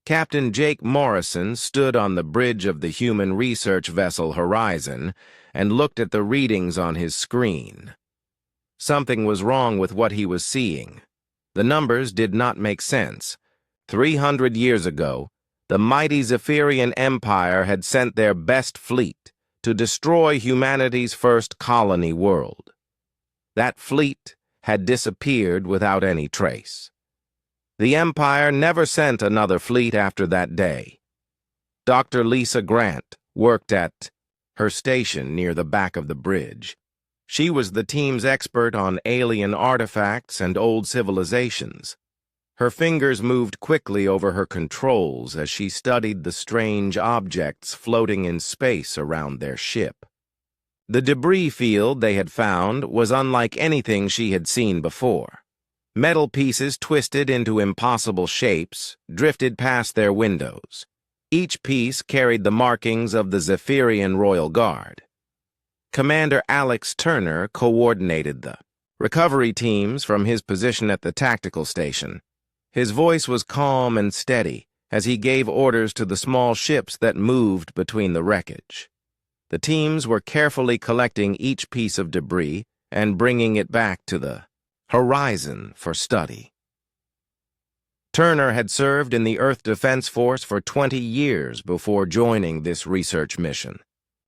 Captain Jake Morrison stood on the bridge of the human research vessel Horizon and looked at the readings on his screen. Something was wrong with what he was seeing. The numbers did not make sense. 300 years ago, the mighty Zephyrian Empire had sent their best fleet to destroy humanity's first colony world. That fleet had disappeared without any trace. The Empire never sent another fleet after that day. Dr. Lisa Grant worked at her station near the back of the bridge. She was the team's expert on alien artifacts and old civilizations. Her fingers moved quickly over her controls as she studied the strange objects floating in space around their ship. The debris field they had found was unlike anything she had seen before. Metal pieces twisted into impossible shapes drifted past their windows. Each piece carried the markings of the Zephyrian Royal Guard. Commander Alex Turner coordinated the recovery teams from his position at the tactical station. His voice was calm and steady as he gave orders to the small ships that moved between the wreckage. The teams were carefully collecting each piece of debris and bringing it back to the Horizon for study. Turner had served in the Earth Defense Force for 20 years before joining this research mission.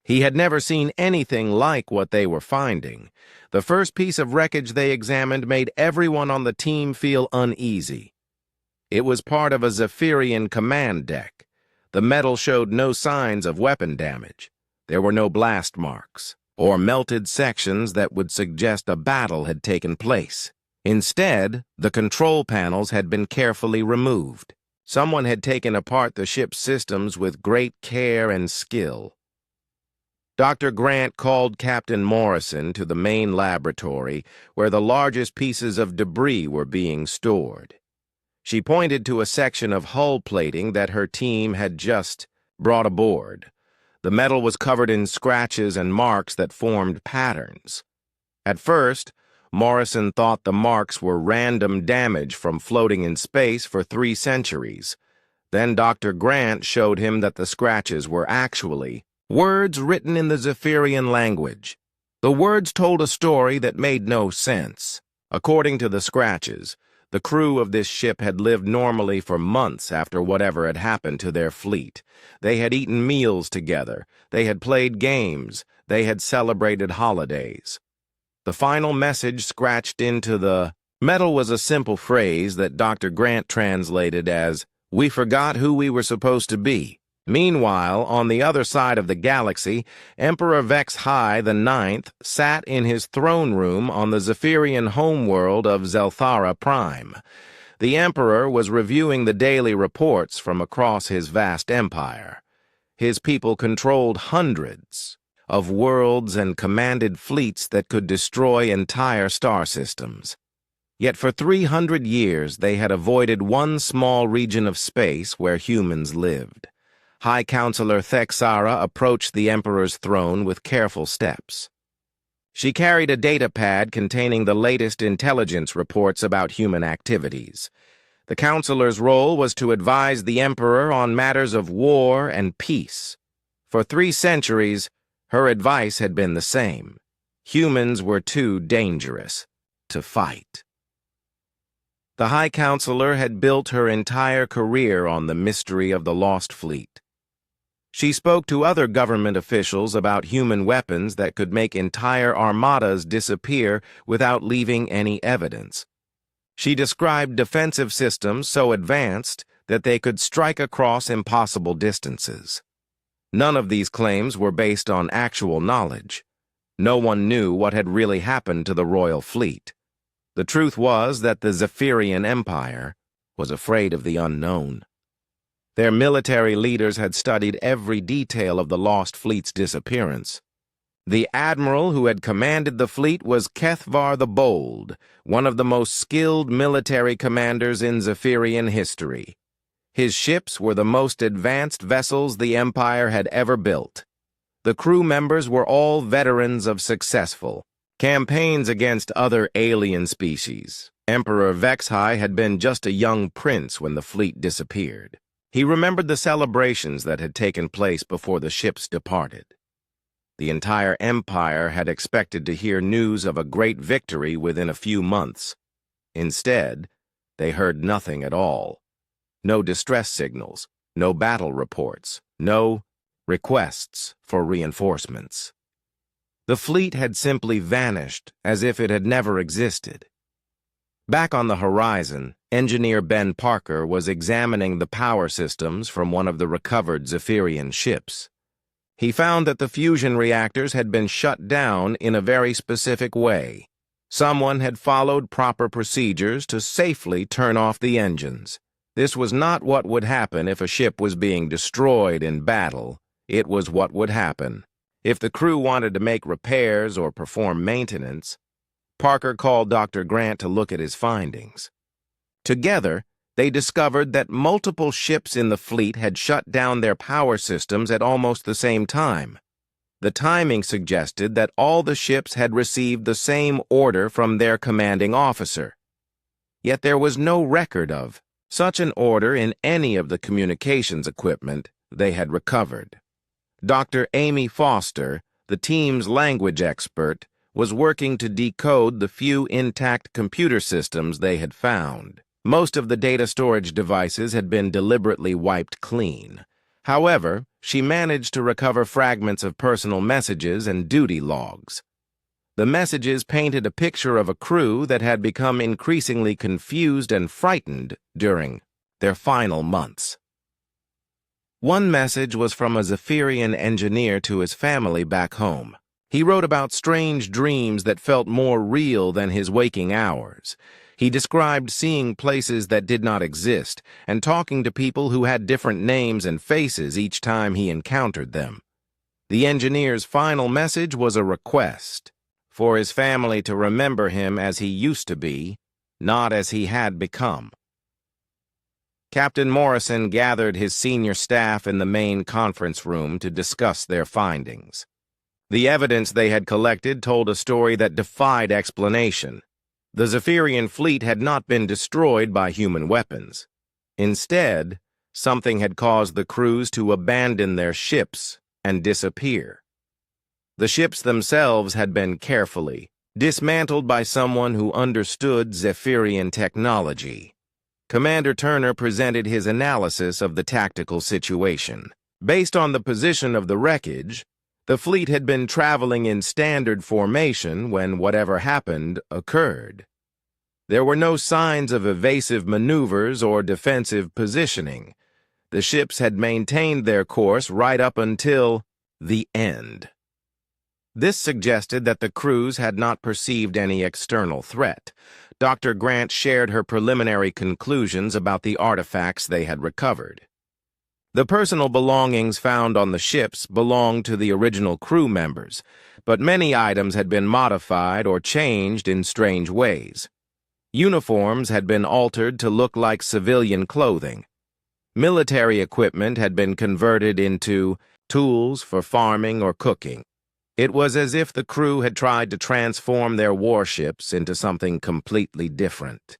He had never seen anything like what they were finding. The first piece of wreckage they examined made everyone on the team feel uneasy. It was part of a Zephyrian command deck. The metal showed no signs of weapon damage. There were no blast marks or melted sections that would suggest a battle had taken place. Instead, the control panels had been carefully removed. Someone had taken apart the ship's systems with great care and skill. Dr. Grant called Captain Morrison to the main laboratory where the largest pieces of debris were being stored. She pointed to a section of hull plating that her team had just brought aboard. The metal was covered in scratches and marks that formed patterns. At first, Morrison thought the marks were random damage from floating in space for 3 centuries. Then Dr. Grant showed him that the scratches were actually words written in the Zephyrian language. The words told a story that made no sense. According to the scratches, the crew of this ship had lived normally for months after whatever had happened to their fleet. They had eaten meals together. They had played games. They had celebrated holidays. The final message scratched into the metal was a simple phrase that Dr. Grant translated as, "We forgot who we were supposed to be." Meanwhile, on the other side of the galaxy, Emperor Vex-High IX sat in his throne room on the Zephyrian homeworld of Zelthara Prime. The Emperor was reviewing the daily reports from across his vast empire. His people controlled hundreds of worlds and commanded fleets that could destroy entire star systems. Yet for 300 years they had avoided one small region of space where humans lived. High Counselor Thexara approached the Emperor's throne with careful steps. She carried a data pad containing the latest intelligence reports about human activities. The Counselor's role was to advise the Emperor on matters of war and peace. For 3 centuries, her advice had been the same. Humans were too dangerous to fight. The High Counselor had built her entire career on the mystery of the Lost Fleet. She spoke to other government officials about human weapons that could make entire armadas disappear without leaving any evidence. She described defensive systems so advanced that they could strike across impossible distances. None of these claims were based on actual knowledge. No one knew what had really happened to the royal fleet. The truth was that the Zephyrian Empire was afraid of the unknown. Their military leaders had studied every detail of the lost fleet's disappearance. The admiral who had commanded the fleet was Kethvar the Bold, one of the most skilled military commanders in Zephyrian history. His ships were the most advanced vessels the Empire had ever built. The crew members were all veterans of successful campaigns against other alien species. Emperor Vex-High had been just a young prince when the fleet disappeared. He remembered the celebrations that had taken place before the ships departed. The entire empire had expected to hear news of a great victory within a few months. Instead, they heard nothing at all. No distress signals, no battle reports, no requests for reinforcements. The fleet had simply vanished as if it had never existed. Back on the horizon, engineer Ben Parker was examining the power systems from one of the recovered Zephyrian ships. He found that the fusion reactors had been shut down in a very specific way. Someone had followed proper procedures to safely turn off the engines. This was not what would happen if a ship was being destroyed in battle. It was what would happen if the crew wanted to make repairs or perform maintenance. Parker called Dr. Grant to look at his findings. Together, they discovered that multiple ships in the fleet had shut down their power systems at almost the same time. The timing suggested that all the ships had received the same order from their commanding officer. Yet there was no record of such an order in any of the communications equipment they had recovered. Dr. Amy Foster, the team's language expert, was working to decode the few intact computer systems they had found. Most of the data storage devices had been deliberately wiped clean. However, she managed to recover fragments of personal messages and duty logs. The messages painted a picture of a crew that had become increasingly confused and frightened during their final months. One message was from a Zephyrian engineer to his family back home. He wrote about strange dreams that felt more real than his waking hours. He described seeing places that did not exist and talking to people who had different names and faces each time he encountered them. The engineer's final message was a request for his family to remember him as he used to be, not as he had become. Captain Morrison gathered his senior staff in the main conference room to discuss their findings. The evidence they had collected told a story that defied explanation. The Zephyrian fleet had not been destroyed by human weapons. Instead, something had caused the crews to abandon their ships and disappear. The ships themselves had been carefully dismantled by someone who understood Zephyrian technology. Commander Turner presented his analysis of the tactical situation. Based on the position of the wreckage, the fleet had been traveling in standard formation when whatever happened occurred. There were no signs of evasive maneuvers or defensive positioning. The ships had maintained their course right up until the end. This suggested that the crews had not perceived any external threat. Dr. Grant shared her preliminary conclusions about the artifacts they had recovered. The personal belongings found on the ships belonged to the original crew members, but many items had been modified or changed in strange ways. Uniforms had been altered to look like civilian clothing. Military equipment had been converted into tools for farming or cooking. It was as if the crew had tried to transform their warships into something completely different.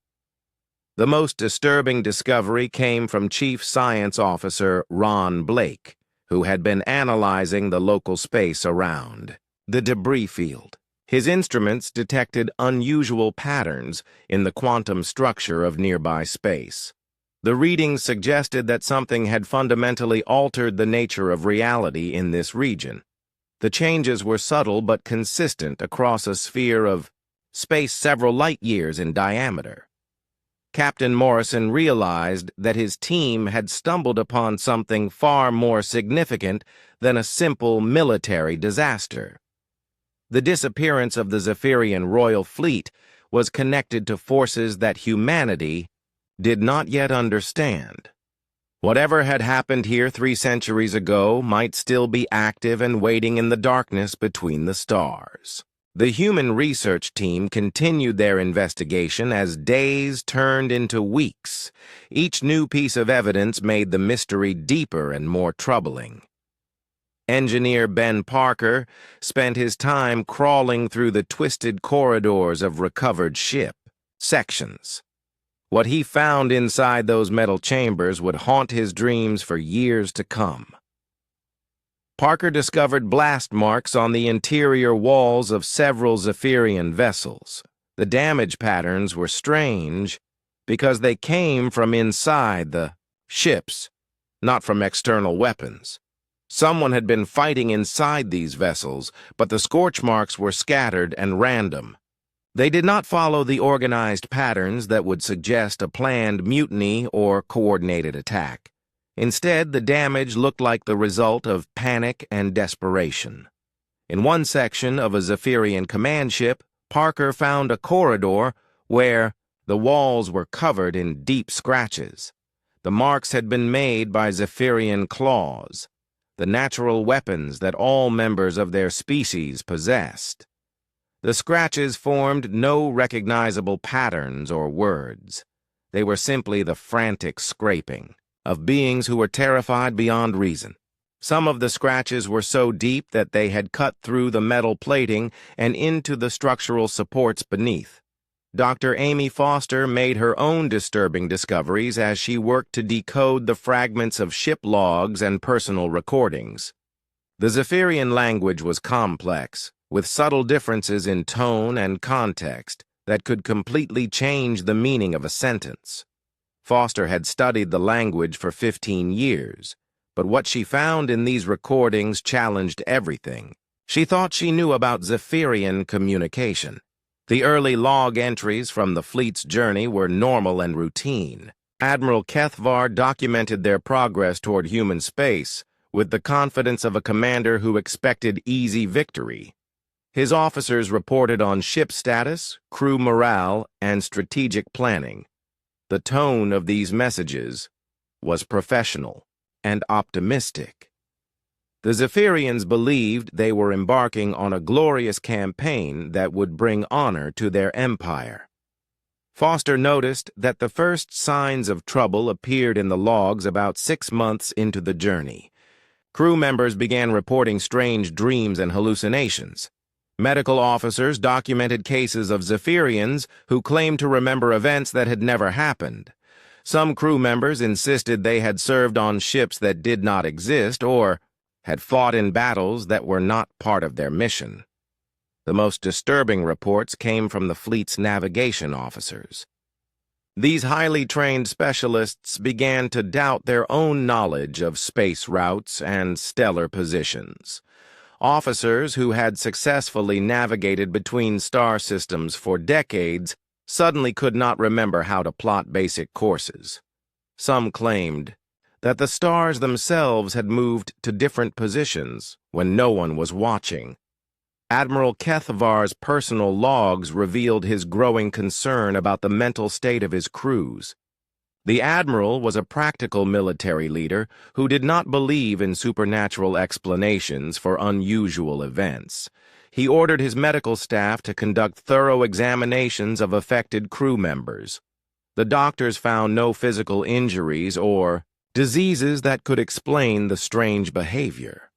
The most disturbing discovery came from Chief Science Officer Ron Blake, who had been analyzing the local space around the debris field. His instruments detected unusual patterns in the quantum structure of nearby space. The readings suggested that something had fundamentally altered the nature of reality in this region. The changes were subtle but consistent across a sphere of space several light years in diameter. Captain Morrison realized that his team had stumbled upon something far more significant than a simple military disaster. The disappearance of the Zephyrian Royal Fleet was connected to forces that humanity did not yet understand. Whatever had happened here 3 centuries ago might still be active and waiting in the darkness between the stars. The human research team continued their investigation as days turned into weeks. Each new piece of evidence made the mystery deeper and more troubling. Engineer Ben Parker spent his time crawling through the twisted corridors of recovered ship sections. What he found inside those metal chambers would haunt his dreams for years to come. Parker discovered blast marks on the interior walls of several Zephyrian vessels. The damage patterns were strange because they came from inside the ships, not from external weapons. Someone had been fighting inside these vessels, but the scorch marks were scattered and random. They did not follow the organized patterns that would suggest a planned mutiny or coordinated attack. Instead, the damage looked like the result of panic and desperation. In one section of a Zephyrian command ship, Parker found a corridor where the walls were covered in deep scratches. The marks had been made by Zephyrian claws, the natural weapons that all members of their species possessed. The scratches formed no recognizable patterns or words. They were simply the frantic scraping of beings who were terrified beyond reason. Some of the scratches were so deep that they had cut through the metal plating and into the structural supports beneath. Dr. Amy Foster made her own disturbing discoveries as she worked to decode the fragments of ship logs and personal recordings. The Zephyrian language was complex, with subtle differences in tone and context that could completely change the meaning of a sentence. Foster had studied the language for 15 years, but what she found in these recordings challenged everything. She thought she knew about Zephyrian communication. The early log entries from the fleet's journey were normal and routine. Admiral Kethvar documented their progress toward human space with the confidence of a commander who expected easy victory. His officers reported on ship status, crew morale, and strategic planning. The tone of these messages was professional and optimistic. The Zephyrians believed they were embarking on a glorious campaign that would bring honor to their empire. Foster noticed that the first signs of trouble appeared in the logs about 6 months into the journey. Crew members began reporting strange dreams and hallucinations. Medical officers documented cases of Zephyrians who claimed to remember events that had never happened. Some crew members insisted they had served on ships that did not exist or had fought in battles that were not part of their mission. The most disturbing reports came from the fleet's navigation officers. These highly trained specialists began to doubt their own knowledge of space routes and stellar positions. Officers who had successfully navigated between star systems for decades suddenly could not remember how to plot basic courses. Some claimed that the stars themselves had moved to different positions when no one was watching. Admiral Kethvar's personal logs revealed his growing concern about the mental state of his crews. The admiral was a practical military leader who did not believe in supernatural explanations for unusual events. He ordered his medical staff to conduct thorough examinations of affected crew members. The doctors found no physical injuries or diseases that could explain the strange behavior.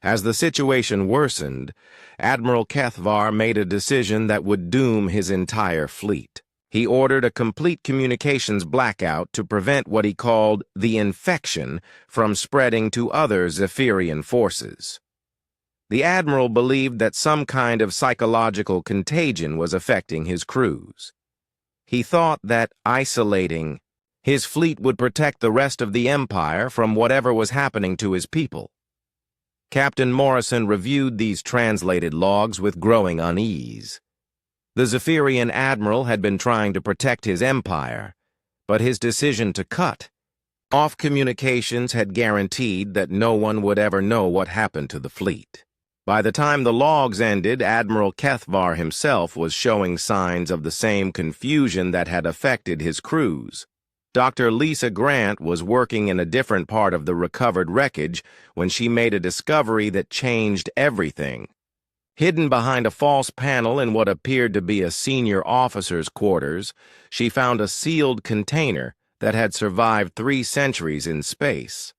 As the situation worsened, Admiral Kethvar made a decision that would doom his entire fleet. He ordered a complete communications blackout to prevent what he called the infection from spreading to other Zephyrian forces. The admiral believed that some kind of psychological contagion was affecting his crews. He thought that isolating his fleet would protect the rest of the empire from whatever was happening to his people. Captain Morrison reviewed these translated logs with growing unease. The Zephyrian admiral had been trying to protect his empire, but his decision to cut off communications had guaranteed that no one would ever know what happened to the fleet. By the time the logs ended, Admiral Kethvar himself was showing signs of the same confusion that had affected his crews. Dr. Lisa Grant was working in a different part of the recovered wreckage when she made a discovery that changed everything. Hidden behind a false panel in what appeared to be a senior officer's quarters, she found a sealed container that had survived 3 centuries in space.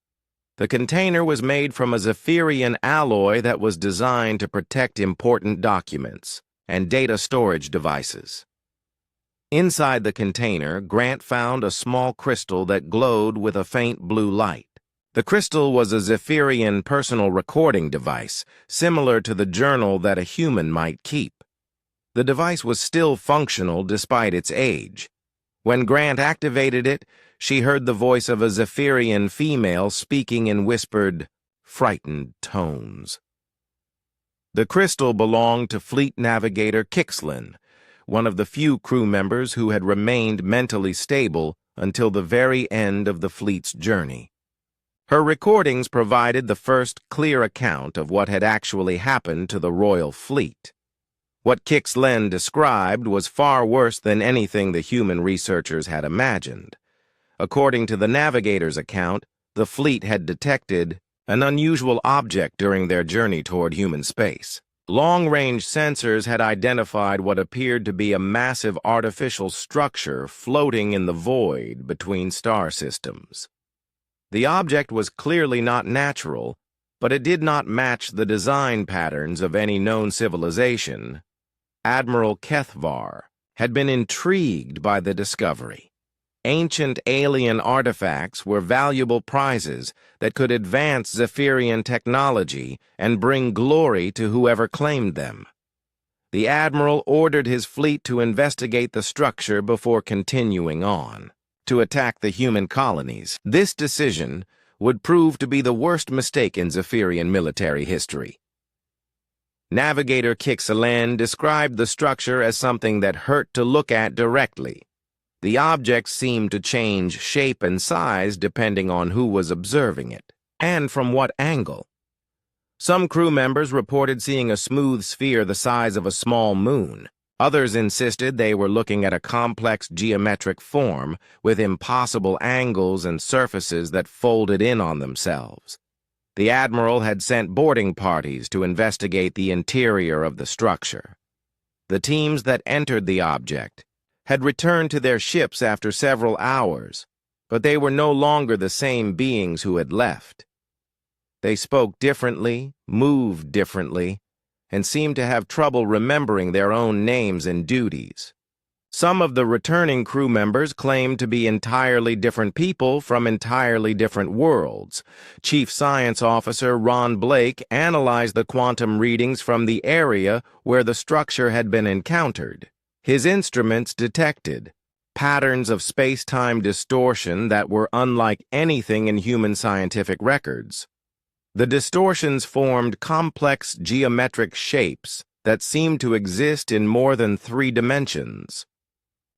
The container was made from a Zephyrian alloy that was designed to protect important documents and data storage devices. Inside the container, Grant found a small crystal that glowed with a faint blue light. The crystal was a Zephyrian personal recording device, similar to the journal that a human might keep. The device was still functional despite its age. When Grant activated it, she heard the voice of a Zephyrian female speaking in whispered, frightened tones. The crystal belonged to Fleet Navigator Kixlin, one of the few crew members who had remained mentally stable until the very end of the fleet's journey. Her recordings provided the first clear account of what had actually happened to the Royal Fleet. What Kixlin described was far worse than anything the human researchers had imagined. According to the Navigator's account, the fleet had detected an unusual object during their journey toward human space. Long-range sensors had identified what appeared to be a massive artificial structure floating in the void between star systems. The object was clearly not natural, but it did not match the design patterns of any known civilization. Admiral Kethvar had been intrigued by the discovery. Ancient alien artifacts were valuable prizes that could advance Zephyrian technology and bring glory to whoever claimed them. The Admiral ordered his fleet to investigate the structure before continuing on, to attack the human colonies. This decision would prove to be the worst mistake in Zephyrian military history. Navigator Kixlin described the structure as something that hurt to look at directly. The object seemed to change shape and size depending on who was observing it, and from what angle. Some crew members reported seeing a smooth sphere the size of a small moon. Others insisted they were looking at a complex geometric form with impossible angles and surfaces that folded in on themselves. The Admiral had sent boarding parties to investigate the interior of the structure. The teams that entered the object had returned to their ships after several hours, but they were no longer the same beings who had left. They spoke differently, moved differently, and seemed to have trouble remembering their own names and duties. Some of the returning crew members claimed to be entirely different people from entirely different worlds. Chief Science Officer Ron Blake analyzed the quantum readings from the area where the structure had been encountered. His instruments detected patterns of space-time distortion that were unlike anything in human scientific records. The distortions formed complex geometric shapes that seemed to exist in more than 3 dimensions.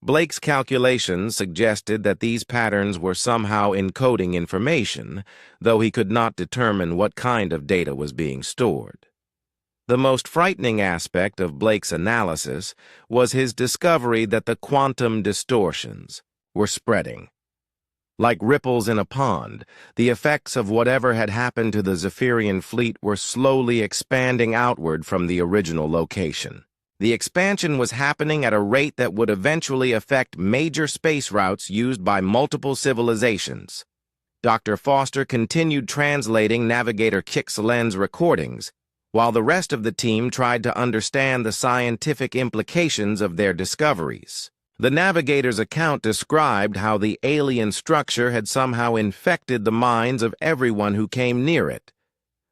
Blake's calculations suggested that these patterns were somehow encoding information, though he could not determine what kind of data was being stored. The most frightening aspect of Blake's analysis was his discovery that the quantum distortions were spreading. Like ripples in a pond, the effects of whatever had happened to the Zephyrian fleet were slowly expanding outward from the original location. The expansion was happening at a rate that would eventually affect major space routes used by multiple civilizations. Dr. Foster continued translating Navigator Kixlin's recordings, while the rest of the team tried to understand the scientific implications of their discoveries. The Navigator's account described how the alien structure had somehow infected the minds of everyone who came near it.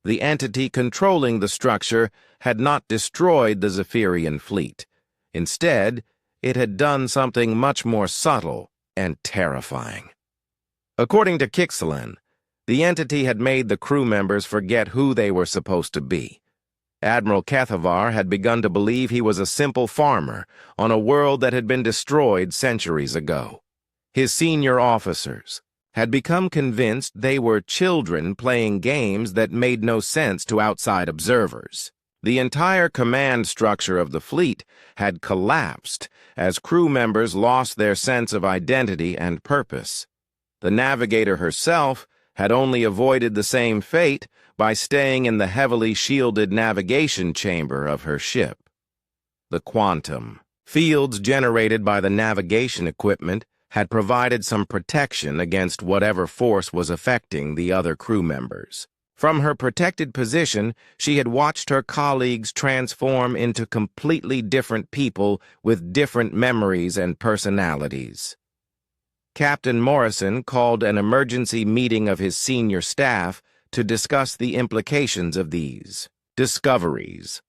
The entity controlling the structure had not destroyed the Zephyrian fleet. Instead, it had done something much more subtle and terrifying. According to Kixlin, the entity had made the crew members forget who they were supposed to be. Admiral Kethvar had begun to believe he was a simple farmer on a world that had been destroyed centuries ago. His senior officers had become convinced they were children playing games that made no sense to outside observers. The entire command structure of the fleet had collapsed as crew members lost their sense of identity and purpose. The Navigator herself had only avoided the same fate by staying in the heavily shielded navigation chamber of her ship. The quantum fields generated by the navigation equipment had provided some protection against whatever force was affecting the other crew members. From her protected position, she had watched her colleagues transform into completely different people with different memories and personalities. Captain Morrison called an emergency meeting of his senior staff to discuss the implications of these discoveries.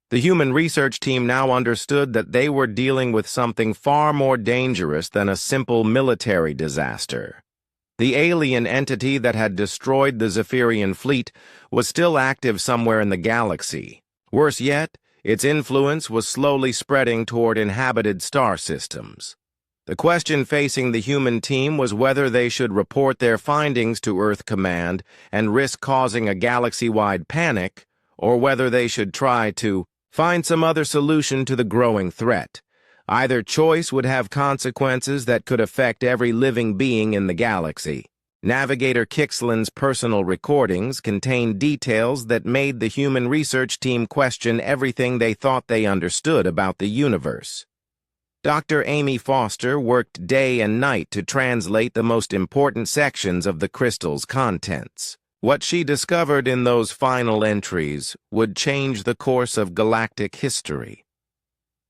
The human research team now understood that they were dealing with something far more dangerous than a simple military disaster. The alien entity that had destroyed the Zephyrian fleet was still active somewhere in the galaxy. Worse yet, its influence was slowly spreading toward inhabited star systems. The question facing the human team was whether they should report their findings to Earth Command and risk causing a galaxy-wide panic, or whether they should try to find some other solution to the growing threat. Either choice would have consequences that could affect every living being in the galaxy. Navigator Kixlin's personal recordings contained details that made the human research team question everything they thought they understood about the universe. Dr. Amy Foster worked day and night to translate the most important sections of the crystal's contents. What she discovered in those final entries would change the course of galactic history.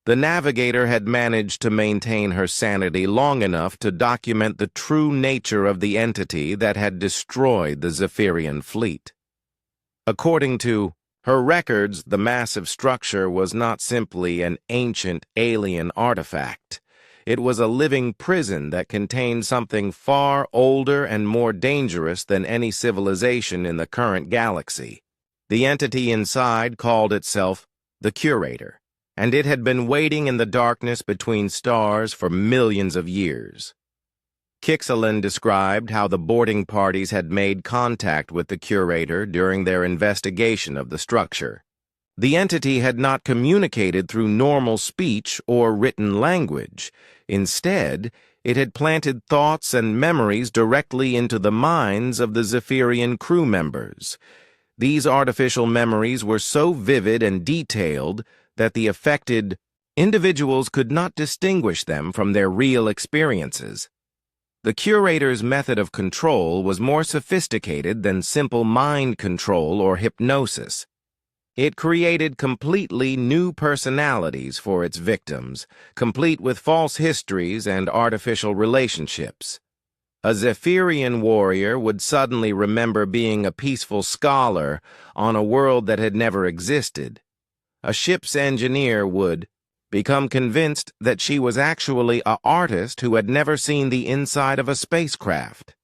The navigator had managed to maintain her sanity long enough to document the true nature of the entity that had destroyed the Zephyrian fleet. According to her records, the massive structure was not simply an ancient alien artifact. It was a living prison that contained something far older and more dangerous than any civilization in the current galaxy. The entity inside called itself the Curator, and it had been waiting in the darkness between stars for millions of years. Kixlin described how the boarding parties had made contact with the Curator during their investigation of the structure. The entity had not communicated through normal speech or written language. Instead, it had planted thoughts and memories directly into the minds of the Zephyrian crew members. These artificial memories were so vivid and detailed that the affected individuals could not distinguish them from their real experiences. The Curator's method of control was more sophisticated than simple mind control or hypnosis. It created completely new personalities for its victims, complete with false histories and artificial relationships. A Zephyrian warrior would suddenly remember being a peaceful scholar on a world that had never existed. A ship's engineer would become convinced that she was actually an artist who had never seen the inside of a spacecraft.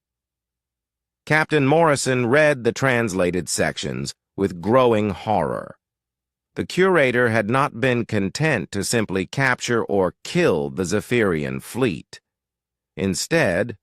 Captain Morrison read the translated sections with growing horror. The Curator had not been content to simply capture or kill the Zephyrian fleet. Instead,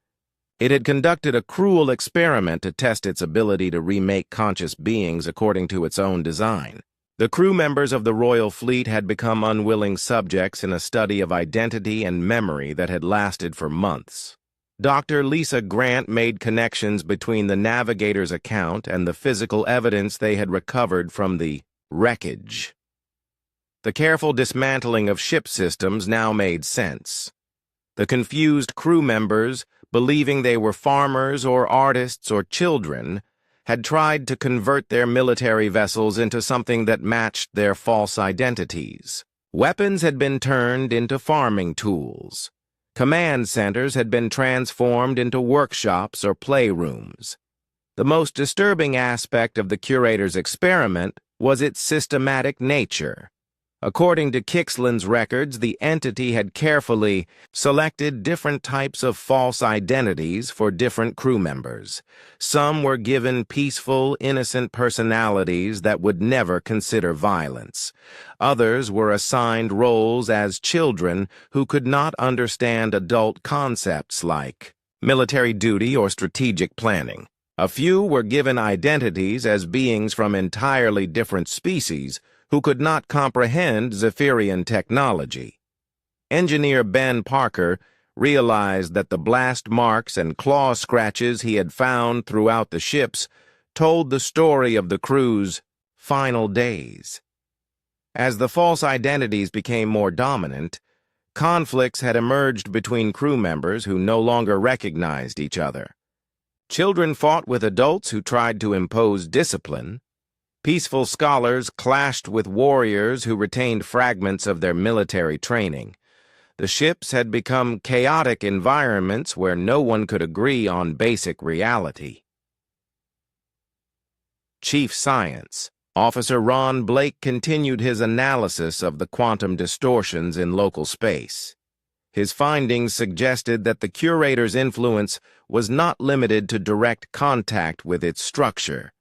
it had conducted a cruel experiment to test its ability to remake conscious beings according to its own design. The crew members of the Royal Fleet had become unwilling subjects in a study of identity and memory that had lasted for months. Dr. Lisa Grant made connections between the navigator's account and the physical evidence they had recovered from the wreckage. The careful dismantling of ship systems now made sense. The confused crew members, believing they were farmers or artists or children, had tried to convert their military vessels into something that matched their false identities. Weapons had been turned into farming tools. Command centers had been transformed into workshops or playrooms. The most disturbing aspect of the Curator's experiment was its systematic nature. According to Kixlin's records, the entity had carefully selected different types of false identities for different crew members. Some were given peaceful, innocent personalities that would never consider violence. Others were assigned roles as children who could not understand adult concepts like military duty or strategic planning. A few were given identities as beings from entirely different species who could not comprehend Zephyrian technology. Engineer Ben Parker realized that the blast marks and claw scratches he had found throughout the ships told the story of the crew's final days. As the false identities became more dominant, conflicts had emerged between crew members who no longer recognized each other. Children fought with adults who tried to impose discipline. Peaceful scholars clashed with warriors who retained fragments of their military training. The ships had become chaotic environments where no one could agree on basic reality. Chief Science Officer Ron Blake continued his analysis of the quantum distortions in local space. His findings suggested that the curator's influence was not limited to direct contact with its structure.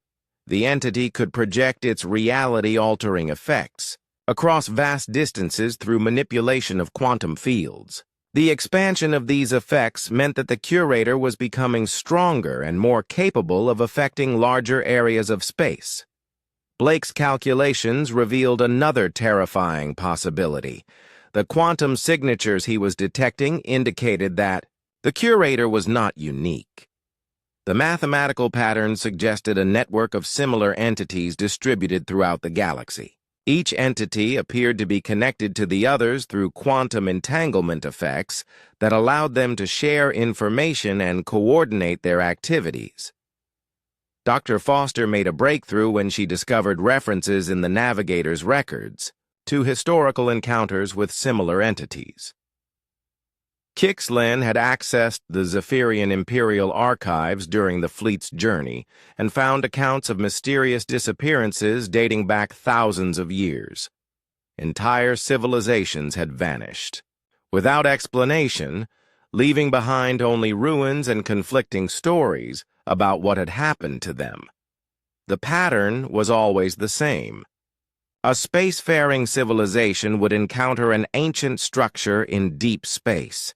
The entity could project its reality-altering effects across vast distances through manipulation of quantum fields. The expansion of these effects meant that the curator was becoming stronger and more capable of affecting larger areas of space. Blake's calculations revealed another terrifying possibility. The quantum signatures he was detecting indicated that the curator was not unique. The mathematical pattern suggested a network of similar entities distributed throughout the galaxy. Each entity appeared to be connected to the others through quantum entanglement effects that allowed them to share information and coordinate their activities. Dr. Foster made a breakthrough when she discovered references in the Navigator's records to historical encounters with similar entities. Kixlin had accessed the Zephyrian Imperial Archives during the fleet's journey and found accounts of mysterious disappearances dating back thousands of years. Entire civilizations had vanished, without explanation, leaving behind only ruins and conflicting stories about what had happened to them. The pattern was always the same. A spacefaring civilization would encounter an ancient structure in deep space.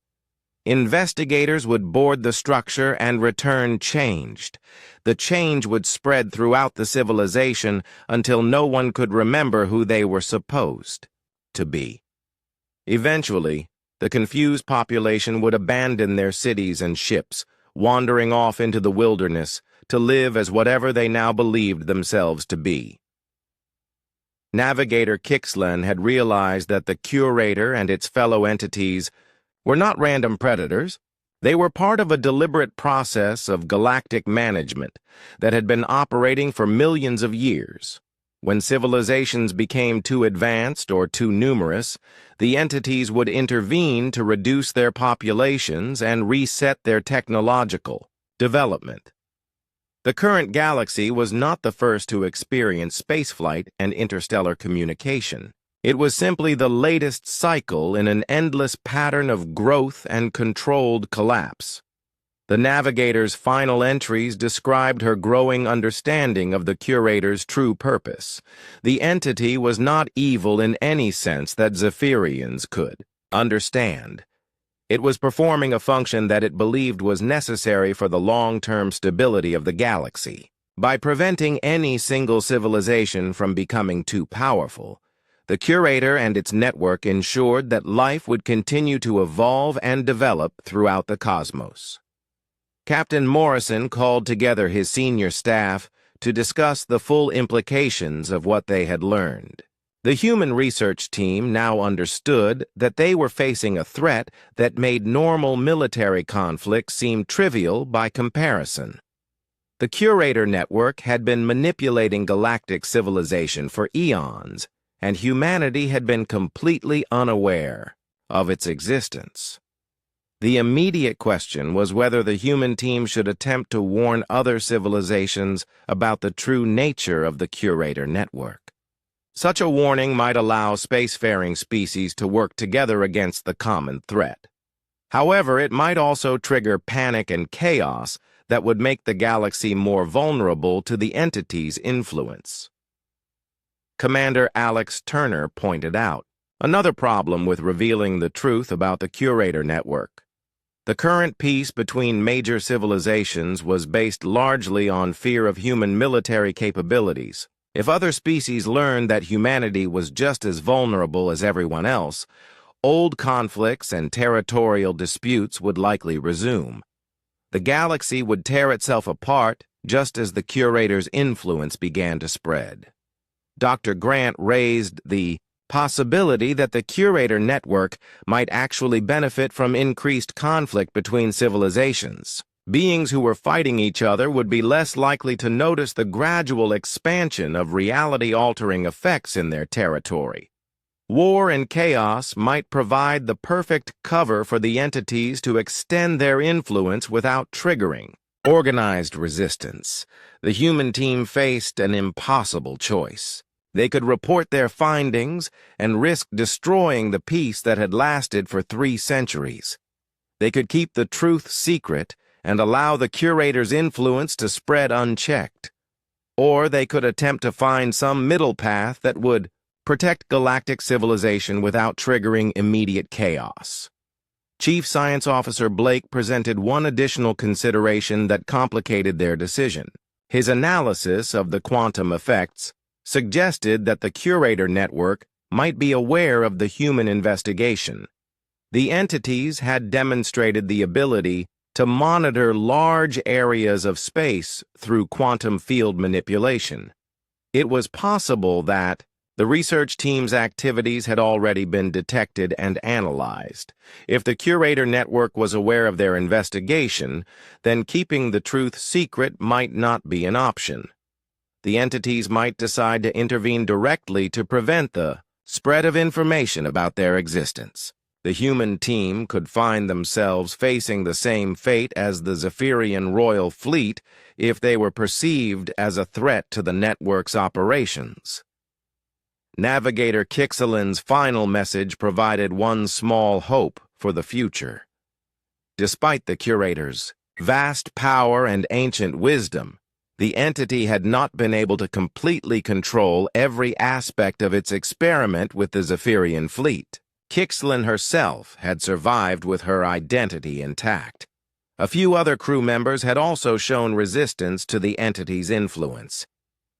Investigators would board the structure and return changed. The change would spread throughout the civilization until no one could remember who they were supposed to be. Eventually, the confused population would abandon their cities and ships, wandering off into the wilderness to live as whatever they now believed themselves to be. Navigator Kixlin had realized that the curator and its fellow entities were not random predators. They were part of a deliberate process of galactic management that had been operating for millions of years. When civilizations became too advanced or too numerous, the entities would intervene to reduce their populations and reset their technological development. The current galaxy was not the first to experience spaceflight and interstellar communication. It was simply the latest cycle in an endless pattern of growth and controlled collapse. The Navigator's final entries described her growing understanding of the curator's true purpose. The entity was not evil in any sense that Zephyrians could understand. It was performing a function that it believed was necessary for the long-term stability of the galaxy. By preventing any single civilization from becoming too powerful, the curator and its network ensured that life would continue to evolve and develop throughout the cosmos. Captain Morrison called together his senior staff to discuss the full implications of what they had learned. The human research team now understood that they were facing a threat that made normal military conflict seem trivial by comparison. The curator network had been manipulating galactic civilization for eons, and humanity had been completely unaware of its existence. The immediate question was whether the human team should attempt to warn other civilizations about the true nature of the curator network. Such a warning might allow spacefaring species to work together against the common threat. However, it might also trigger panic and chaos that would make the galaxy more vulnerable to the entity's influence. Commander Alex Turner pointed out another problem with revealing the truth about the curator network. The current peace between major civilizations was based largely on fear of human military capabilities. If other species learned that humanity was just as vulnerable as everyone else, old conflicts and territorial disputes would likely resume. The galaxy would tear itself apart just as the curator's influence began to spread. Dr. Grant raised the possibility that the curator network might actually benefit from increased conflict between civilizations. Beings who were fighting each other would be less likely to notice the gradual expansion of reality-altering effects in their territory. War and chaos might provide the perfect cover for the entities to extend their influence without triggering organized resistance. The human team faced an impossible choice. They could report their findings and risk destroying the peace that had lasted for 3 centuries. They could keep the truth secret and allow the curator's influence to spread unchecked. Or they could attempt to find some middle path that would protect galactic civilization without triggering immediate chaos. Chief Science Officer Blake presented one additional consideration that complicated their decision. His analysis of the quantum effects suggested that the curator network might be aware of the human investigation. The entities had demonstrated the ability to monitor large areas of space through quantum field manipulation. It was possible that the research team's activities had already been detected and analyzed. If the curator network was aware of their investigation, then keeping the truth secret might not be an option. The entities might decide to intervene directly to prevent the spread of information about their existence. The human team could find themselves facing the same fate as the Zephyrian royal fleet if they were perceived as a threat to the network's operations. Navigator Kixelin's final message provided one small hope for the future. Despite the curator's vast power and ancient wisdom, the entity had not been able to completely control every aspect of its experiment with the Zephyrian fleet. Kixelin herself had survived with her identity intact. A few other crew members had also shown resistance to the entity's influence.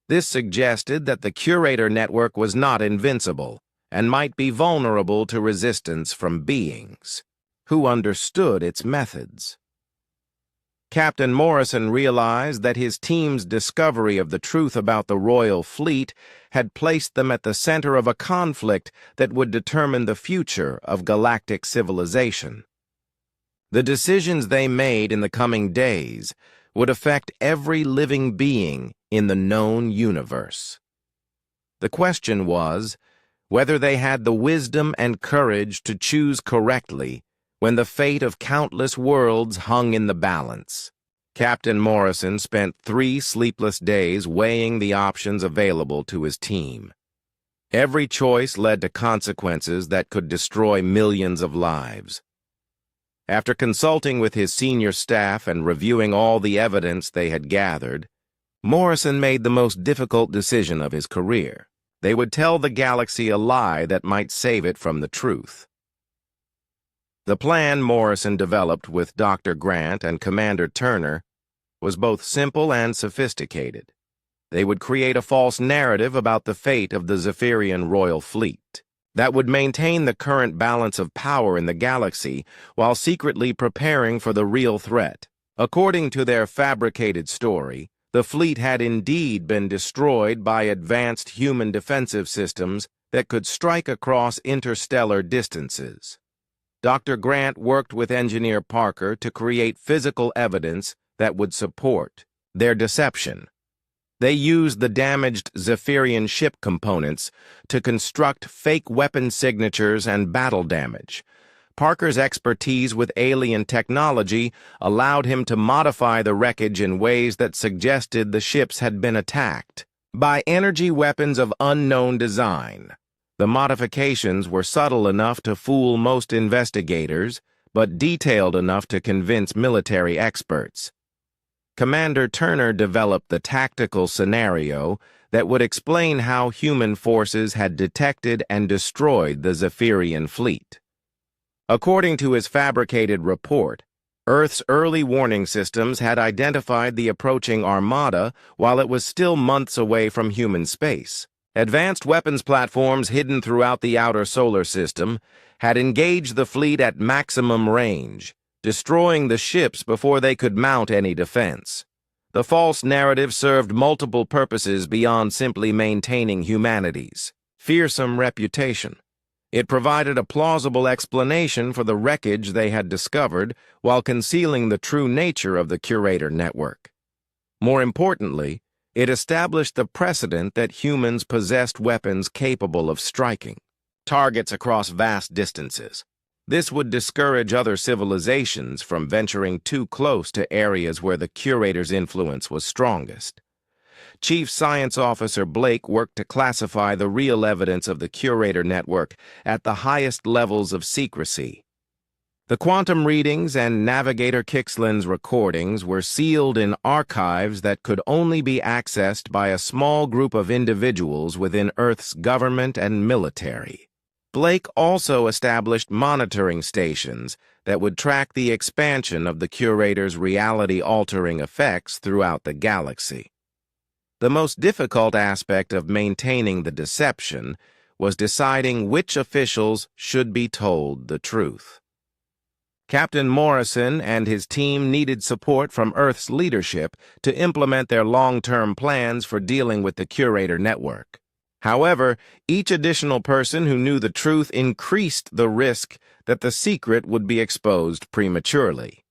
This suggested that the curator network was not invincible and might be vulnerable to resistance from beings who understood its methods. Captain Morrison realized that his team's discovery of the truth about the royal fleet had placed them at the center of a conflict that would determine the future of galactic civilization. The decisions they made in the coming days would affect every living being in the known universe. The question was whether they had the wisdom and courage to choose correctly when the fate of countless worlds hung in the balance. Captain Morrison spent 3 sleepless days weighing the options available to his team. Every choice led to consequences that could destroy millions of lives. After consulting with his senior staff and reviewing all the evidence they had gathered, Morrison made the most difficult decision of his career. They would tell the galaxy a lie that might save it from the truth. The plan Morrison developed with Dr. Grant and Commander Turner was both simple and sophisticated. They would create a false narrative about the fate of the Zephyrian royal fleet that would maintain the current balance of power in the galaxy while secretly preparing for the real threat. According to their fabricated story, the fleet had indeed been destroyed by advanced human defensive systems that could strike across interstellar distances. Dr. Grant worked with Engineer Parker to create physical evidence that would support their deception. They used the damaged Zephyrian ship components to construct fake weapon signatures and battle damage. Parker's expertise with alien technology allowed him to modify the wreckage in ways that suggested the ships had been attacked by energy weapons of unknown design. The modifications were subtle enough to fool most investigators, but detailed enough to convince military experts. Commander Turner developed the tactical scenario that would explain how human forces had detected and destroyed the Zephyrian fleet. According to his fabricated report, Earth's early warning systems had identified the approaching armada while it was still months away from human space. Advanced weapons platforms hidden throughout the outer solar system had engaged the fleet at maximum range, destroying the ships before they could mount any defense. The false narrative served multiple purposes beyond simply maintaining humanity's fearsome reputation. It provided a plausible explanation for the wreckage they had discovered while concealing the true nature of the Curator network. More importantly, it established the precedent that humans possessed weapons capable of striking targets across vast distances. This would discourage other civilizations from venturing too close to areas where the Curator's influence was strongest. Chief Science Officer Blake worked to classify the real evidence of the Curator network at the highest levels of secrecy. The quantum readings and Navigator Kixlin's recordings were sealed in archives that could only be accessed by a small group of individuals within Earth's government and military. Blake also established monitoring stations that would track the expansion of the Curator's reality-altering effects throughout the galaxy. The most difficult aspect of maintaining the deception was deciding which officials should be told the truth. Captain Morrison and his team needed support from Earth's leadership to implement their long-term plans for dealing with the Curator network. However, each additional person who knew the truth increased the risk that the secret would be exposed prematurely.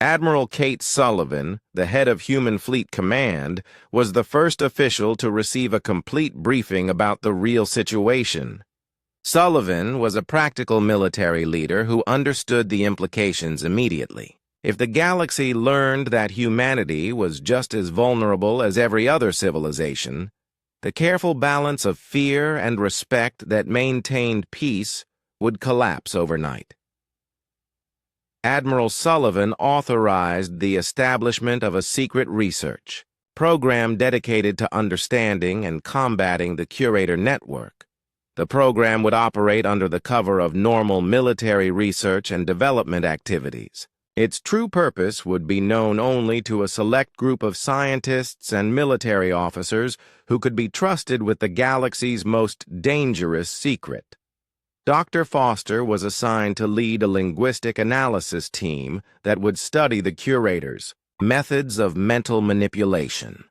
Admiral Kate Sullivan, the head of Human Fleet Command, was the first official to receive a complete briefing about the real situation. Sullivan was a practical military leader who understood the implications immediately. If the galaxy learned that humanity was just as vulnerable as every other civilization, the careful balance of fear and respect that maintained peace would collapse overnight. Admiral Sullivan authorized the establishment of a secret research program dedicated to understanding and combating the Curator network. The program would operate under the cover of normal military research and development activities. Its true purpose would be known only to a select group of scientists and military officers who could be trusted with the galaxy's most dangerous secret. Dr. Foster was assigned to lead a linguistic analysis team that would study the Curator's methods of mental manipulation.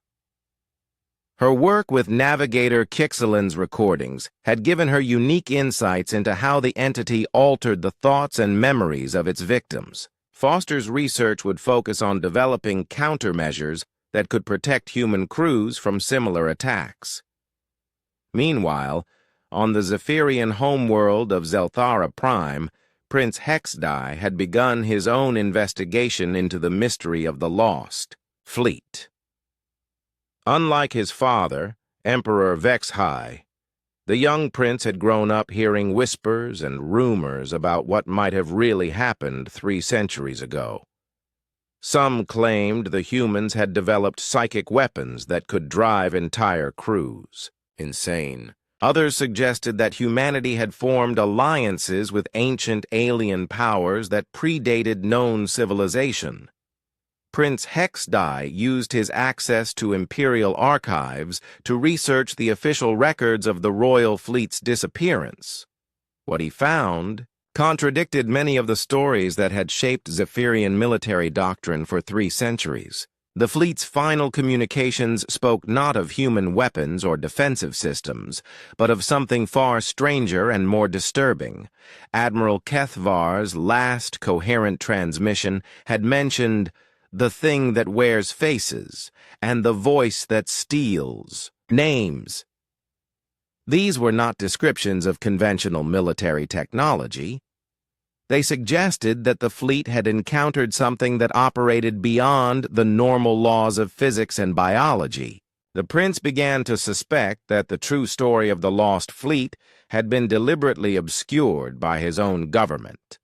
Her work with Navigator Kixlin's recordings had given her unique insights into how the entity altered the thoughts and memories of its victims. Foster's research would focus on developing countermeasures that could protect human crews from similar attacks. Meanwhile, on the Zephyrian homeworld of Zelthara Prime, Prince Hexdai had begun his own investigation into the mystery of the lost fleet. Unlike his father, Emperor Vexhai, the young prince had grown up hearing whispers and rumors about what might have really happened 3 centuries ago. Some claimed the humans had developed psychic weapons that could drive entire crews insane. Others suggested that humanity had formed alliances with ancient alien powers that predated known civilization. Prince Hexdai used his access to imperial archives to research the official records of the royal fleet's disappearance. What he found contradicted many of the stories that had shaped Zephyrian military doctrine for 3 centuries. The fleet's final communications spoke not of human weapons or defensive systems, but of something far stranger and more disturbing. Admiral Kethvar's last coherent transmission had mentioned the thing that wears faces, and the voice that steals names. These were not descriptions of conventional military technology. They suggested that the fleet had encountered something that operated beyond the normal laws of physics and biology. The prince began to suspect that the true story of the lost fleet had been deliberately obscured by his own government.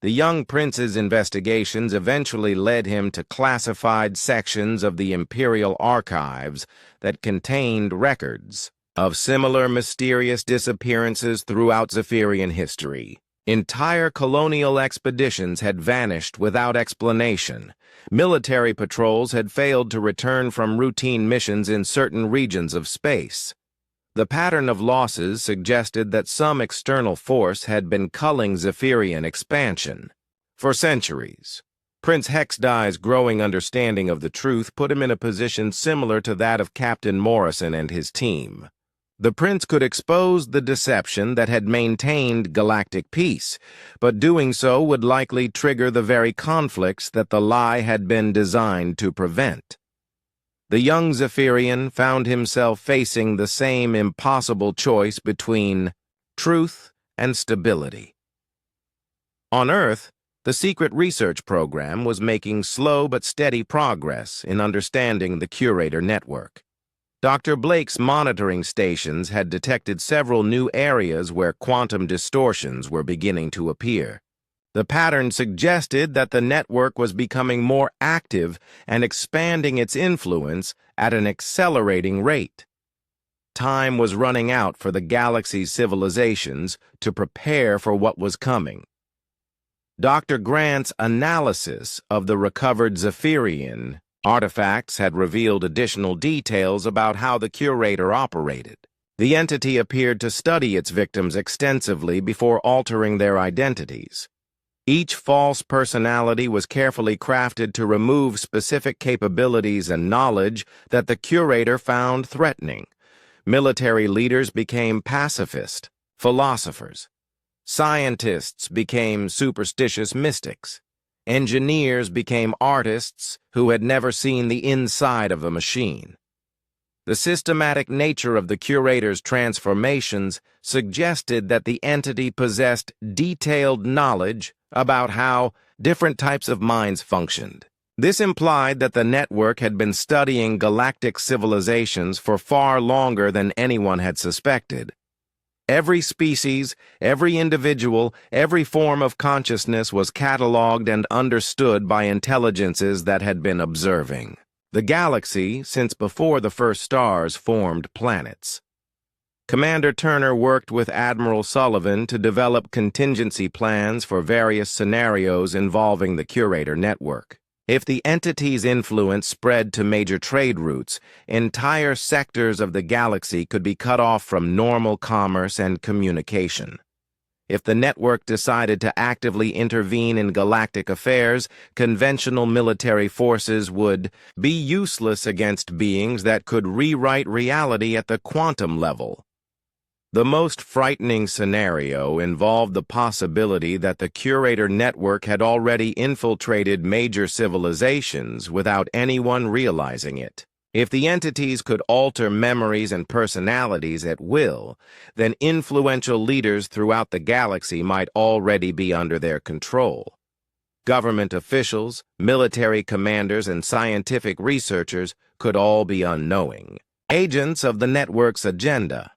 The young prince's investigations eventually led him to classified sections of the imperial archives that contained records of similar mysterious disappearances throughout Zephyrian history. Entire colonial expeditions had vanished without explanation. Military patrols had failed to return from routine missions in certain regions of space. The pattern of losses suggested that some external force had been culling Zephyrian expansion. For centuries, Prince Hexdai's growing understanding of the truth put him in a position similar to that of Captain Morrison and his team. The prince could expose the deception that had maintained galactic peace, but doing so would likely trigger the very conflicts that the lie had been designed to prevent. The young Zephyrian found himself facing the same impossible choice between truth and stability. On Earth, the secret research program was making slow but steady progress in understanding the Curator network. Dr. Blake's monitoring stations had detected several new areas where quantum distortions were beginning to appear. The pattern suggested that the network was becoming more active and expanding its influence at an accelerating rate. Time was running out for the galaxy's civilizations to prepare for what was coming. Dr. Grant's analysis of the recovered Zephyrian artifacts had revealed additional details about how the Curator operated. The entity appeared to study its victims extensively before altering their identities. Each false personality was carefully crafted to remove specific capabilities and knowledge that the Curator found threatening. Military leaders became pacifist philosophers. Scientists became superstitious mystics. Engineers became artists who had never seen the inside of a machine. The systematic nature of the Curator's transformations suggested that the entity possessed detailed knowledge about how different types of minds functioned. This implied that the network had been studying galactic civilizations for far longer than anyone had suspected. Every species, every individual, every form of consciousness was cataloged and understood by intelligences that had been observing the galaxy since before the first stars formed planets. Commander Turner worked with Admiral Sullivan to develop contingency plans for various scenarios involving the Curator network. If the entity's influence spread to major trade routes, entire sectors of the galaxy could be cut off from normal commerce and communication. If the network decided to actively intervene in galactic affairs, conventional military forces would be useless against beings that could rewrite reality at the quantum level. The most frightening scenario involved the possibility that the Curator network had already infiltrated major civilizations without anyone realizing it. If the entities could alter memories and personalities at will, then influential leaders throughout the galaxy might already be under their control. Government officials, military commanders, and scientific researchers could all be unknowing, agents of the network's agenda.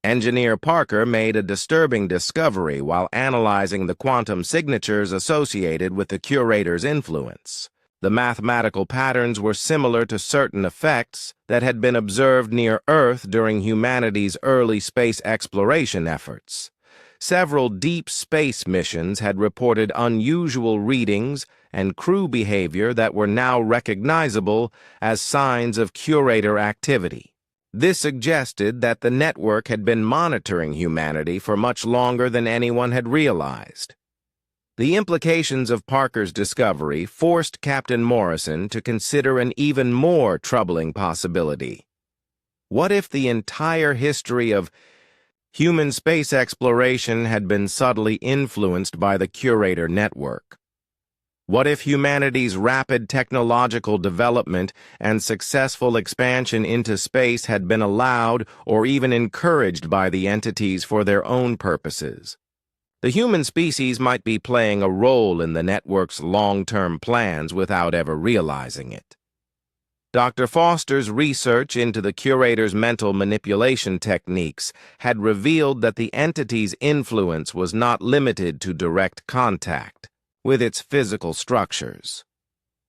Engineer Parker made a disturbing discovery while analyzing the quantum signatures associated with the Curator's influence. The mathematical patterns were similar to certain effects that had been observed near Earth during humanity's early space exploration efforts. Several deep space missions had reported unusual readings and crew behavior that were now recognizable as signs of Curator activity. This suggested that the network had been monitoring humanity for much longer than anyone had realized. The implications of Parker's discovery forced Captain Morrison to consider an even more troubling possibility. What if the entire history of human space exploration had been subtly influenced by the Curator network? What if humanity's rapid technological development and successful expansion into space had been allowed or even encouraged by the entities for their own purposes? The human species might be playing a role in the network's long-term plans without ever realizing it. Dr. Foster's research into the Curator's mental manipulation techniques had revealed that the entity's influence was not limited to direct contact with its physical structures.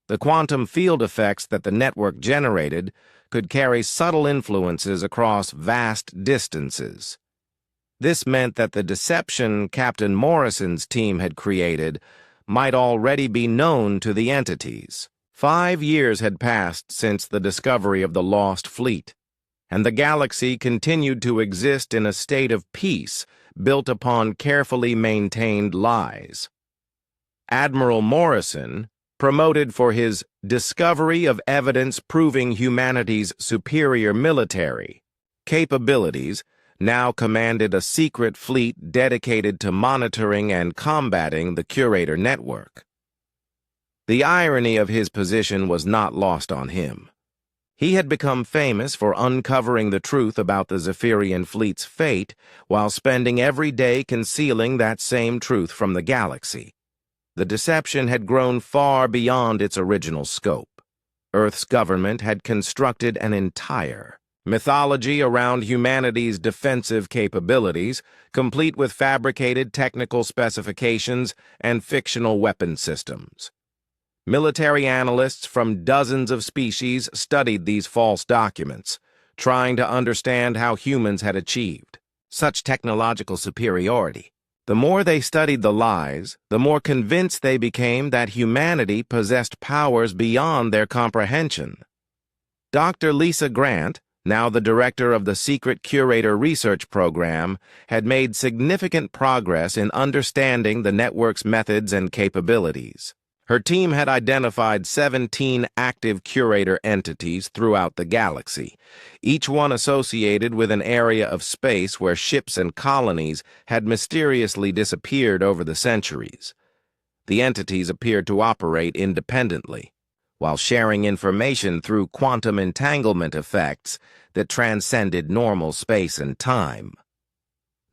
The quantum field effects that the network generated could carry subtle influences across vast distances. This meant that the deception Captain Morrison's team had created might already be known to the entities. 5 years had passed since the discovery of the lost fleet, and the galaxy continued to exist in a state of peace built upon carefully maintained lies. Admiral Morrison, promoted for his discovery of evidence proving humanity's superior military capabilities, now commanded a secret fleet dedicated to monitoring and combating the Curator network. The irony of his position was not lost on him. He had become famous for uncovering the truth about the Zephyrian fleet's fate while spending every day concealing that same truth from the galaxy. The deception had grown far beyond its original scope. Earth's government had constructed an entire mythology around humanity's defensive capabilities, complete with fabricated technical specifications and fictional weapon systems. Military analysts from dozens of species studied these false documents, trying to understand how humans had achieved such technological superiority. The more they studied the lies, the more convinced they became that humanity possessed powers beyond their comprehension. Dr. Lisa Grant, now the director of the Secret Curator Research Program, had made significant progress in understanding the network's methods and capabilities. Her team had identified 17 active curator entities throughout the galaxy, each one associated with an area of space where ships and colonies had mysteriously disappeared over the centuries. The entities appeared to operate independently, while sharing information through quantum entanglement effects that transcended normal space and time.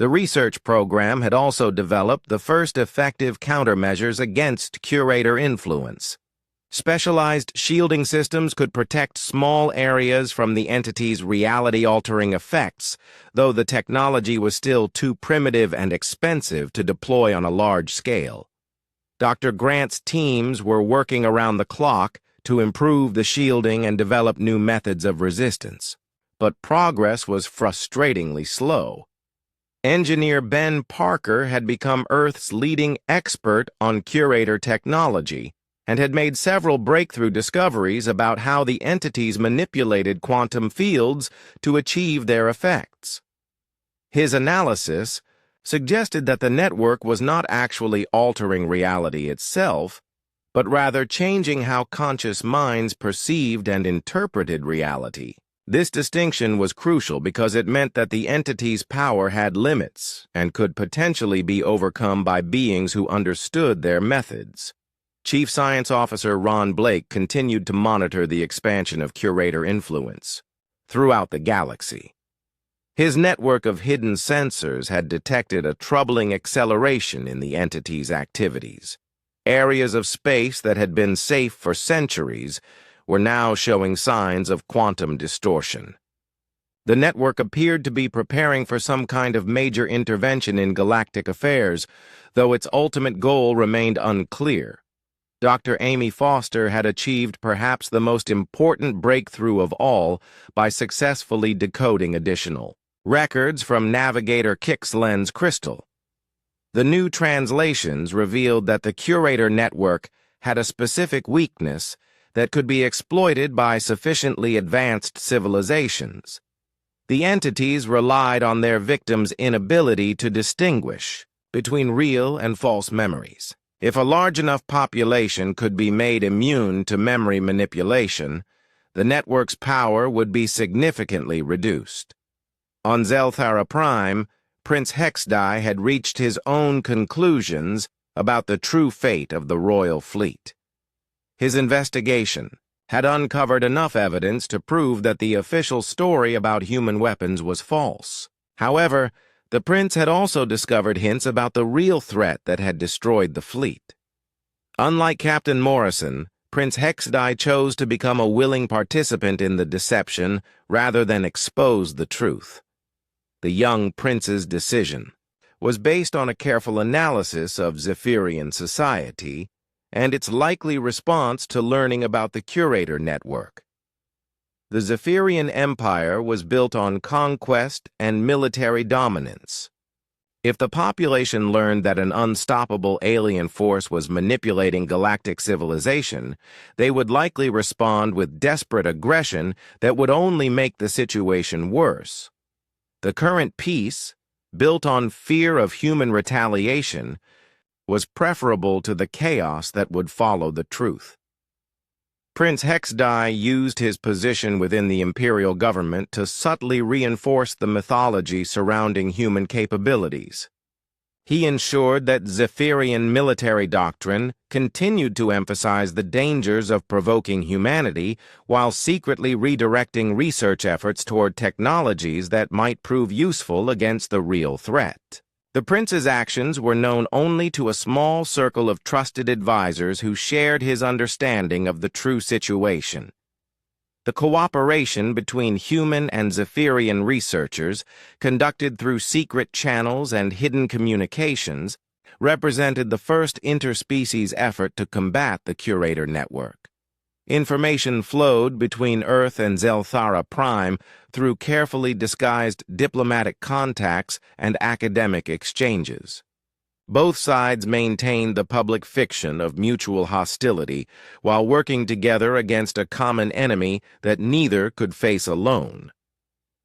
The research program had also developed the first effective countermeasures against curator influence. Specialized shielding systems could protect small areas from the entity's reality-altering effects, though the technology was still too primitive and expensive to deploy on a large scale. Dr. Grant's teams were working around the clock to improve the shielding and develop new methods of resistance. But progress was frustratingly slow. Engineer Ben Parker had become Earth's leading expert on curator technology and had made several breakthrough discoveries about how the entities manipulated quantum fields to achieve their effects. His analysis suggested that the network was not actually altering reality itself, but rather changing how conscious minds perceived and interpreted reality. This distinction was crucial because it meant that the entity's power had limits and could potentially be overcome by beings who understood their methods. Chief Science Officer Ron Blake continued to monitor the expansion of curator influence throughout the galaxy. His network of hidden sensors had detected a troubling acceleration in the entity's activities. Areas of space that had been safe for centuries were now showing signs of quantum distortion. The network appeared to be preparing for some kind of major intervention in galactic affairs, though its ultimate goal remained unclear. Dr. Amy Foster had achieved perhaps the most important breakthrough of all by successfully decoding additional records from Navigator Kixlen's crystal. The new translations revealed that the curator network had a specific weakness that could be exploited by sufficiently advanced civilizations. The entities relied on their victims' inability to distinguish between real and false memories. If a large enough population could be made immune to memory manipulation, the network's power would be significantly reduced. On Zelthara Prime, Prince Hexdai had reached his own conclusions about the true fate of the royal fleet. His investigation had uncovered enough evidence to prove that the official story about human weapons was false. However, the prince had also discovered hints about the real threat that had destroyed the fleet. Unlike Captain Morrison, Prince Hexdai chose to become a willing participant in the deception rather than expose the truth. The young prince's decision was based on a careful analysis of Zephyrian society and its likely response to learning about the curator network. The Zephyrian Empire was built on conquest and military dominance. If the population learned that an unstoppable alien force was manipulating galactic civilization, they would likely respond with desperate aggression that would only make the situation worse. The current peace, built on fear of human retaliation, was preferable to the chaos that would follow the truth. Prince Hexdai used his position within the imperial government to subtly reinforce the mythology surrounding human capabilities. He ensured that Zephyrian military doctrine continued to emphasize the dangers of provoking humanity while secretly redirecting research efforts toward technologies that might prove useful against the real threat. The prince's actions were known only to a small circle of trusted advisors who shared his understanding of the true situation. The cooperation between human and Zephyrian researchers, conducted through secret channels and hidden communications, represented the first interspecies effort to combat the Curator network. Information flowed between Earth and Zelthara Prime through carefully disguised diplomatic contacts and academic exchanges. Both sides maintained the public fiction of mutual hostility while working together against a common enemy that neither could face alone.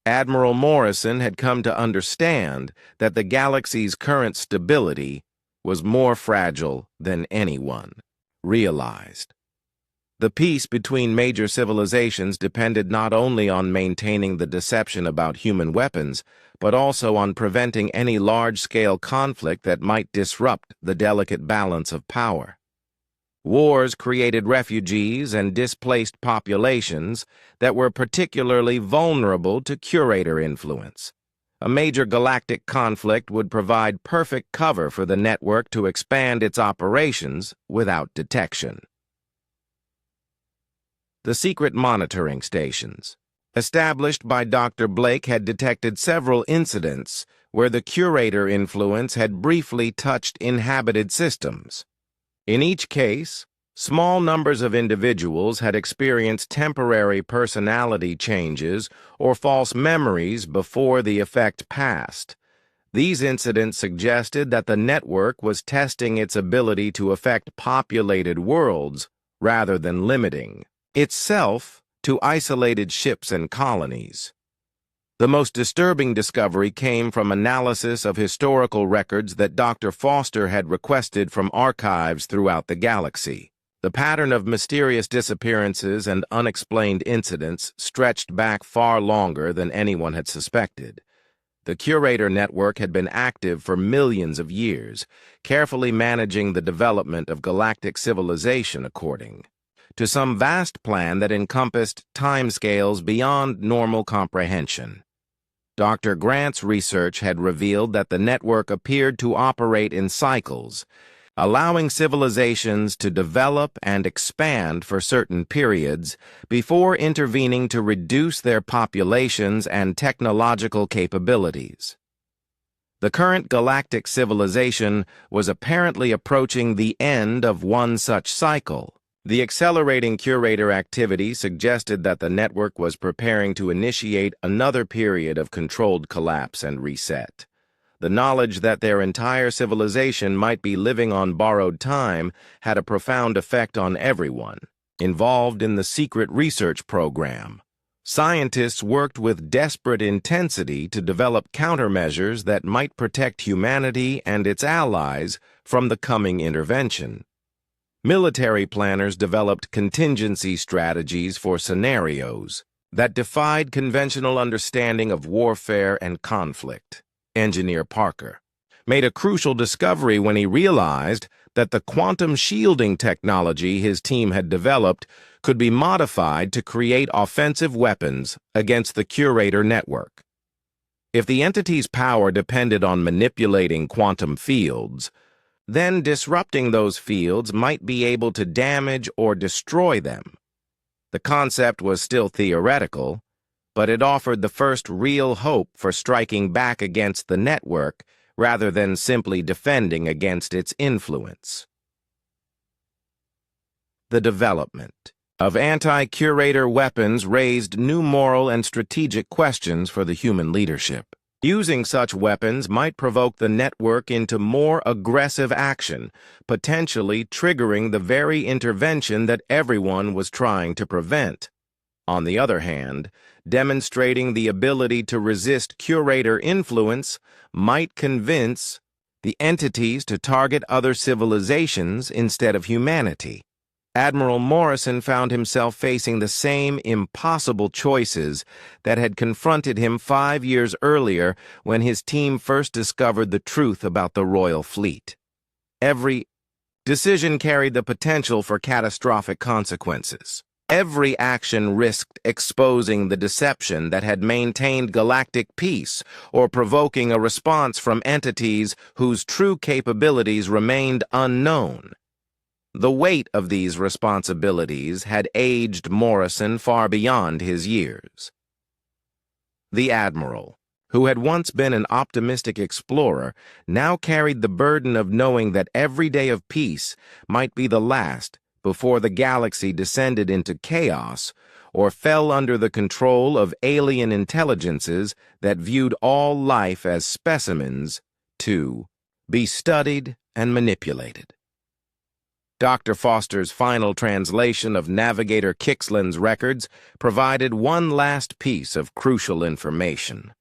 Admiral Morrison had come to understand that the galaxy's current stability was more fragile than anyone realized. The peace between major civilizations depended not only on maintaining the deception about human weapons, but also on preventing any large-scale conflict that might disrupt the delicate balance of power. Wars created refugees and displaced populations that were particularly vulnerable to Curator influence. A major galactic conflict would provide perfect cover for the network to expand its operations without detection. The secret monitoring stations, established by Dr. Blake, had detected several incidents where the Curator influence had briefly touched inhabited systems. In each case, small numbers of individuals had experienced temporary personality changes or false memories before the effect passed. These incidents suggested that the network was testing its ability to affect populated worlds rather than limiting itself to isolated ships and colonies. The most disturbing discovery came from analysis of historical records that Dr. Foster had requested from archives throughout the galaxy. The pattern of mysterious disappearances and unexplained incidents stretched back far longer than anyone had suspected. The Curator network had been active for millions of years, carefully managing the development of galactic civilization according to some vast plan that encompassed timescales beyond normal comprehension. Dr. Grant's research had revealed that the network appeared to operate in cycles, allowing civilizations to develop and expand for certain periods before intervening to reduce their populations and technological capabilities. The current galactic civilization was apparently approaching the end of one such cycle. The accelerating Curator activity suggested that the network was preparing to initiate another period of controlled collapse and reset. The knowledge that their entire civilization might be living on borrowed time had a profound effect on everyone involved in the secret research program. Scientists worked with desperate intensity to develop countermeasures that might protect humanity and its allies from the coming intervention. Military planners developed contingency strategies for scenarios that defied conventional understanding of warfare and conflict. Engineer Parker made a crucial discovery when he realized that the quantum shielding technology his team had developed could be modified to create offensive weapons against the Curator network. If the entity's power depended on manipulating quantum fields, then disrupting those fields might be able to damage or destroy them. The concept was still theoretical, but it offered the first real hope for striking back against the network rather than simply defending against its influence. The development of anti-Curator weapons raised new moral and strategic questions for the human leadership. Using such weapons might provoke the network into more aggressive action, potentially triggering the very intervention that everyone was trying to prevent. On the other hand, demonstrating the ability to resist Curator influence might convince the entities to target other civilizations instead of humanity. Admiral Morrison found himself facing the same impossible choices that had confronted him 5 years earlier when his team first discovered the truth about the Royal Fleet. Every decision carried the potential for catastrophic consequences. Every action risked exposing the deception that had maintained galactic peace or provoking a response from entities whose true capabilities remained unknown. The weight of these responsibilities had aged Morrison far beyond his years. The Admiral, who had once been an optimistic explorer, now carried the burden of knowing that every day of peace might be the last before the galaxy descended into chaos or fell under the control of alien intelligences that viewed all life as specimens to be studied and manipulated. Dr. Foster's final translation of Navigator Kixlin's records provided one last piece of crucial information.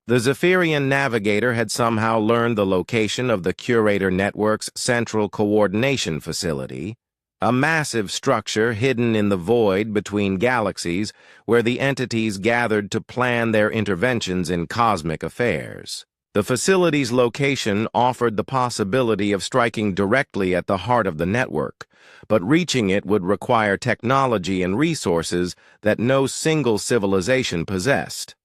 The Zephyrian navigator had somehow learned the location of the Curator Network's Central Coordination Facility, a massive structure hidden in the void between galaxies where the entities gathered to plan their interventions in cosmic affairs. The facility's location offered the possibility of striking directly at the heart of the network, but reaching it would require technology and resources that no single civilization possessed.